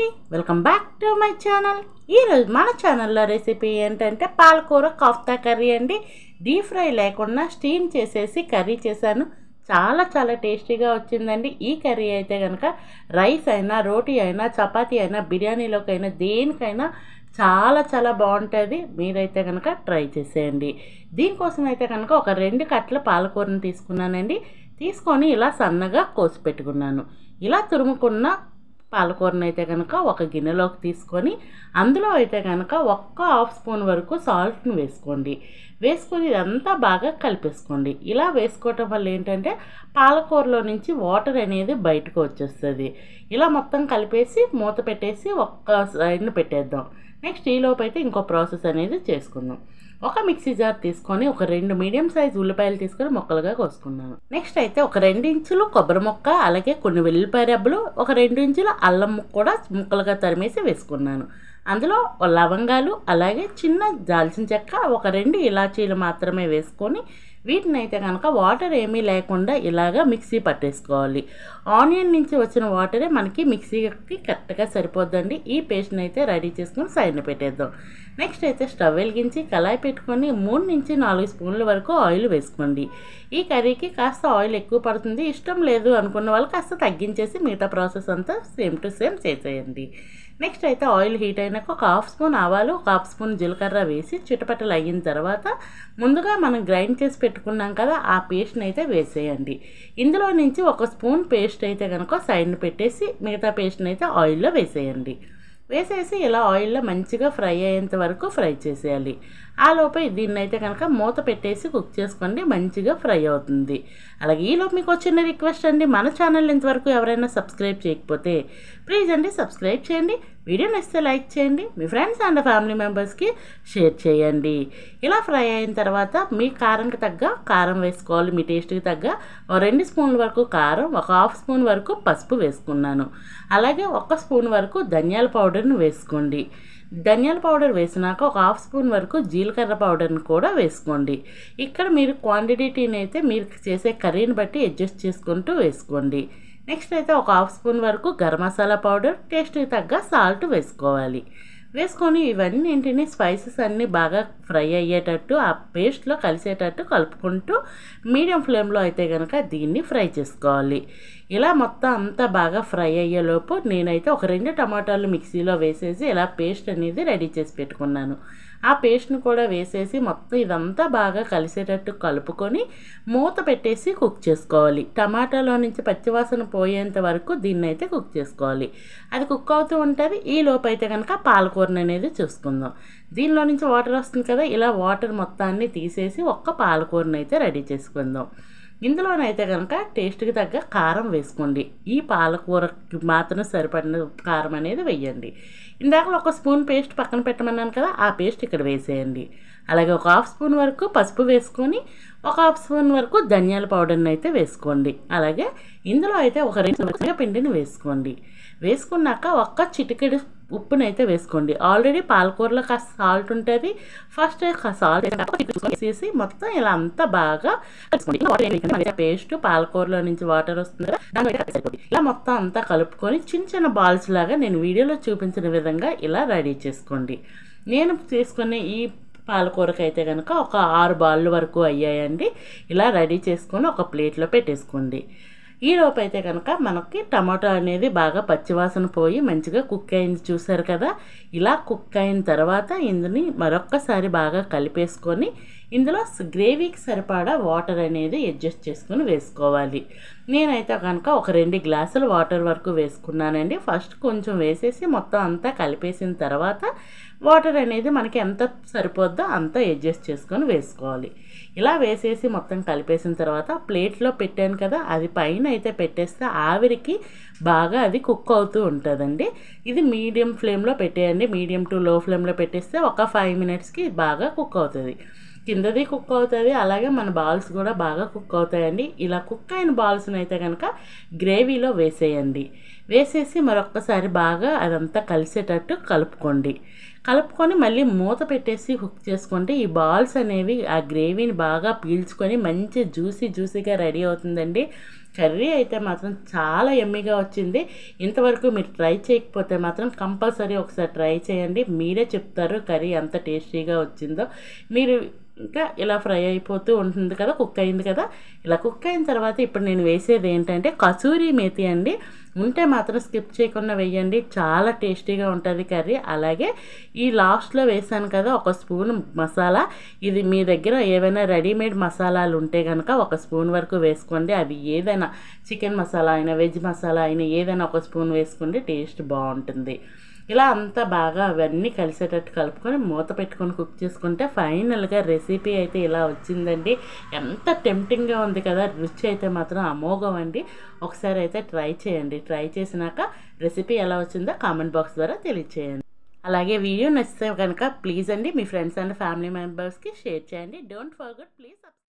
అండి, welcome back to my channel. ఈరోజు మన ఛానల్లో రెసిపీ ఏంటంటే పాలకూర కోఫ్తా కర్రీ అండి. డీప్ ఫ్రై లేకుండా స్టీమ్ చేసేసి కర్రీ చేశాను. చాలా చాలా టేస్టీగా వచ్చిందండి. ఈ కర్రీ అయితే కనుక రైస్ అయినా, రోటీ అయినా, చపాతీ అయినా, బిర్యానీలోకైనా, దేనికైనా చాలా చాలా బాగుంటుంది. మీరైతే కనుక ట్రై చేసేయండి. దీనికోసం అయితే కనుక ఒక 2 కట్టల పాలకూరను తీసుకున్నానండి. తీసుకొని ఇలా సన్నగా కోసి పెట్టుకున్నాను. ఇలా తురుముకున్న పాలకూరను అయితే కనుక ఒక గిన్నెలోకి తీసుకొని అందులో అయితే కనుక ½ స్పూన్ వరకు సాల్ట్ని వేసుకోండి. వేసుకొని ఇదంతా బాగా కలిపేసుకోండి. ఇలా వేసుకోవటం వల్ల ఏంటంటే పాలకూరలో నుంచి వాటర్ అనేది బయటకు వచ్చేస్తుంది. ఇలా మొత్తం కలిపేసి మూత పెట్టేసి ఒక్క సైడ్ని పెట్టేద్దాం. నెక్స్ట్ ఈలోపు అయితే ఇంకో ప్రాసెస్ అనేది చేసుకుందాం. ఒక మిక్సీ జార్ తీసుకొని ఒక 2 మీడియం సైజ్ ఉల్లిపాయలు తీసుకొని ముక్కలుగా కోసుకున్నాను. నెక్స్ట్ అయితే ఒక 2 ఇంచులు కొబ్బరి ముక్క, అలాగే కొన్ని వెల్లుల్లిపాయ రెబ్బలు, ఒక 2 ఇంచుల అల్లం ముక్క కూడా ముక్కలుగా తరిమేసి వేసుకున్నాను. అందులో లవంగాలు, అలాగే చిన్న దాల్చిన చెక్క, ఒక 2 ఇలాచీలు మాత్రమే వేసుకొని వీటిని అయితే కనుక వాటర్ ఏమీ లేకుండా ఇలాగా మిక్సీ పట్టేసుకోవాలి. ఆనియన్ నుంచి వచ్చిన వాటరే మనకి మిక్సీకి కరెక్ట్గా సరిపోద్దండి. ఈ పేస్ట్ని అయితే రెడీ చేసుకొని సైడ్ని పెట్టేద్దాం. నెక్స్ట్ అయితే స్టవ్ వెలిగించి కళాయి పెట్టుకొని 3 నుంచి 4 స్పూన్ల వరకు ఆయిల్ వేసుకోండి. ఈ కర్రీకి కాస్త ఆయిల్ ఎక్కువ పడుతుంది. ఇష్టం లేదు అనుకున్న వాళ్ళు కాస్త తగ్గించేసి మిగతా ప్రాసెస్ అంతా సేమ్ టు సేమ్ చేసేయండి. నెక్స్ట్ అయితే ఆయిల్ హీట్ అయినాక ఒక ½ స్పూన్ ఆవాలు, ఒక ½ స్పూన్ జీలకర్ర వేసి చిటపటలు అయిన తర్వాత ముందుగా మనం గ్రైండ్ చేసి పెట్టుకున్నాం కదా, ఆ పేస్ట్ని అయితే వేసేయండి. ఇందులో నుంచి 1 స్పూన్ పేస్ట్ అయితే కనుక సైడ్ని పెట్టేసి మిగతా పేస్ట్ని అయితే ఆయిల్లో వేసేయండి. వేసేసి ఇలా ఆయిల్లో మంచిగా ఫ్రై అయ్యేంత వరకు ఫ్రై చేసేయాలి. ఆ లోపే దీన్ని అయితే కనుక మూత పెట్టేసి కుక్ చేసుకోండి, మంచిగా ఫ్రై అవుతుంది. అలాగే ఈలోపు మీకు చిన్న రిక్వెస్ట్ అండి, మన ఛానల్ ఇంతవరకు ఎవరైనా సబ్స్క్రైబ్ చేయకపోతే ప్లీజ్ అండి సబ్స్క్రైబ్ చేయండి. వీడియో నచ్చితే లైక్ చేయండి, మీ ఫ్రెండ్స్ అండ్ ఫ్యామిలీ మెంబర్స్కి షేర్ చేయండి. ఇలా ఫ్రై అయిన తర్వాత మీ కారంకి తగ్గ కారం వేసుకోవాలి. మీ టేస్ట్కి తగ్గ 2 స్పూన్ల వరకు కారం, ఒక ½ స్పూన్ వరకు పసుపు వేసుకున్నాను. అలాగే 1 స్పూన్ వరకు ధనియాల పౌడర్ని వేసుకోండి. ధనియాల పౌడర్ వేసినాక ఒక ½ స్పూన్ వరకు జీలకర్ర పౌడర్ని కూడా వేసుకోండి. ఇక్కడ మీరు క్వాంటిటీని అయితే మీరు చేసే కర్రీని బట్టి అడ్జస్ట్ చేసుకుంటూ వేసుకోండి. నెక్స్ట్ అయితే ఒక ½ స్పూన్ వరకు గరం మసాలా పౌడర్, టేస్ట్కి తగ్గ సాల్ట్ వేసుకోవాలి. వేసుకొని ఇవన్నీ స్పైసెస్ అన్నీ బాగా ఫ్రై అయ్యేటట్టు ఆ పేస్ట్లో కలిసేటట్టు కలుపుకుంటూ మీడియం ఫ్లేమ్లో అయితే కనుక దీన్ని ఫ్రై చేసుకోవాలి. ఇలా మొత్తం అంతా బాగా ఫ్రై అయ్యేలోపు నేనైతే ఒక 2 టమాటాలు మిక్సీలో వేసేసి ఇలా పేస్ట్ అనేది రెడీ చేసి పెట్టుకున్నాను. ఆ పేస్ట్ని కూడా వేసేసి మొత్తం ఇదంతా బాగా కలిసేటట్టు కలుపుకొని మూత పెట్టేసి కుక్ చేసుకోవాలి. టమాటాలో నుంచి పచ్చివాసన పోయేంత వరకు దీన్ని అయితే కుక్ చేసుకోవాలి. అది కుక్ అవుతూ ఉంటుంది. ఈ లోపు అయితే కనుక పాలకూరని అనేది చూసుకుందాం. దీనిలో నుంచి వాటర్ వస్తుంది కదా, ఇలా వాటర్ మొత్తాన్ని తీసేసి ఒక్క పాలకూరని అయితే రెడీ చేసుకుందాం. ఇందులోనైతే కనుక టేస్ట్కి తగ్గ కారం వేసుకోండి. ఈ పాలకూరకి మాత్రం సరిపడిన కారం అనేది వేయండి. ఇందాక 1 స్పూన్ పేస్ట్ పక్కన పెట్టమన్నాను కదా, ఆ పేస్ట్ ఇక్కడ వేసేయండి. అలాగే ఒక ½ స్పూన్ వరకు పసుపు వేసుకొని ఒక ½ స్పూన్ వరకు ధనియాల పౌడర్ని అయితే వేసుకోండి. అలాగే ఇందులో అయితే ఒక 2 పిండిని వేసుకోండి. వేసుకున్నాక ఒక్క చిటికెడు ఉప్పుని అయితే వేసుకోండి. ఆల్రెడీ పాలకూరలో కాస్త సాల్ట్ ఉంటుంది. ఫస్ట్ సాల్ట్ వేసేసి మొత్తం ఇలా అంతా బాగా కలుపుకోండి. పేస్ట్ పాలకూరలో నుంచి వాటర్ వస్తుంది కదా, ఇలా మొత్తం అంతా కలుపుకొని చిన్న చిన్న బాల్స్ లాగా నేను వీడియోలో చూపించిన విధంగా ఇలా రెడీ చేసుకోండి. నేను చేసుకునే ఈ పాలకూరకి అయితే కనుక ఒక 6 బాళ్ళు వరకు అయ్యాయండి. ఇలా రెడీ చేసుకొని ఒక ప్లేట్లో పెట్టేసుకోండి. ఈ లోపు అయితే కనుక మనకి టమాటో అనేది బాగా పచ్చివాసన పోయి మంచిగా కుక్ అయింది చూసారు కదా. ఇలా కుక్ అయిన తర్వాత ఇందుని మరొక్కసారి బాగా కలిపేసుకొని ఇందులో గ్రేవీకి సరిపడా వాటర్ అనేది అడ్జస్ట్ చేసుకొని వేసుకోవాలి. నేనైతే కనుక ఒక 2 గ్లాసులు వాటర్ వరకు వేసుకున్నానండి. ఫస్ట్ కొంచెం వేసేసి మొత్తం అంతా కలిపేసిన తర్వాత వాటర్ అనేది మనకి ఎంత సరిపోద్దో అంత అడ్జస్ట్ చేసుకొని వేసుకోవాలి. ఇలా వేసేసి మొత్తం కలిపేసిన తర్వాత ప్లేట్లో పెట్టాను కదా, అది పైన అయితే పెట్టేస్తే ఆవిరికి బాగా అది కుక్ అవుతూ ఉంటుందండి. ఇది మీడియం ఫ్లేమ్లో పెట్టేయండి. మీడియం టు లో ఫ్లేమ్లో పెట్టేస్తే ఒక 5 మినిట్స్కి బాగా కుక్ అవుతుంది. కిందది కుక్ అవుతుంది, అలాగే మన బాల్స్ కూడా బాగా కుక్ అవుతాయండి. ఇలా కుక్ అయిన బాల్స్ని అయితే కనుక గ్రేవీలో వేసేయండి. వేసేసి మరొక్కసారి బాగా అదంతా కలిసేటట్టు కలుపుకొని మళ్ళీ మూత పెట్టేసి కుక్ చేసుకుంటే ఈ బాల్స్ అనేవి ఆ గ్రేవీని బాగా పీల్చుకొని మంచి జ్యూసీగా రెడీ అవుతుందండి. కర్రీ అయితే మాత్రం చాలా యమ్మీగా వచ్చింది. ఇంతవరకు మీరు ట్రై చేయకపోతే మాత్రం కంపల్సరీ ఒకసారి ట్రై చేయండి. మీరే చెప్తారు కర్రీ ఎంత టేస్టీగా వచ్చిందో. మీరు ఇంకా ఇలా ఫ్రై అయిపోతూ ఉంటుంది కదా, కుక్ అయింది కదా. ఇలా కుక్ అయిన తర్వాత ఇప్పుడు నేను వేసేది ఏంటంటే కసూరి మేతి అండి. ఉంటే మాత్రం స్కిప్ చేయకుండా వేయండి, చాలా టేస్టీగా ఉంటుంది కర్రీ. అలాగే ఈ లాస్ట్లో వేసాను కదా ఒక స్పూన్ మసాలా, ఇది మీ దగ్గర ఏవైనా రెడీమేడ్ మసాలాలు ఉంటే కనుక ఒక స్పూన్ వరకు వేసుకోండి. అవి ఏదైనా చికెన్ మసాలా అయినా వెజ్ మసాలా అయినా ఏదైనా ఒక స్పూన్ వేసుకోండి, టేస్ట్ బాగుంటుంది. ఇలా అంతా బాగా అవన్నీ కలిసేటట్టు కలుపుకొని మూత పెట్టుకొని కుక్ చేసుకుంటే ఫైనల్గా రెసిపీ అయితే ఇలా వచ్చిందండి. ఎంత టెంప్టింగ్గా ఉంది కదా, రుచి అయితే మాత్రం అమోఘం అండి. ఒకసారి అయితే ట్రై చేయండి. ట్రై చేసినాక రెసిపీ ఎలా వచ్చిందో కామెంట్ బాక్స్ ద్వారా తెలియచేయండి. అలాగే వీడియో నచ్చితే కనుక ప్లీజ్ అండి మీ ఫ్రెండ్స్ అండ్ ఫ్యామిలీ మెంబర్స్కి షేర్ చేయండి. Don't forget please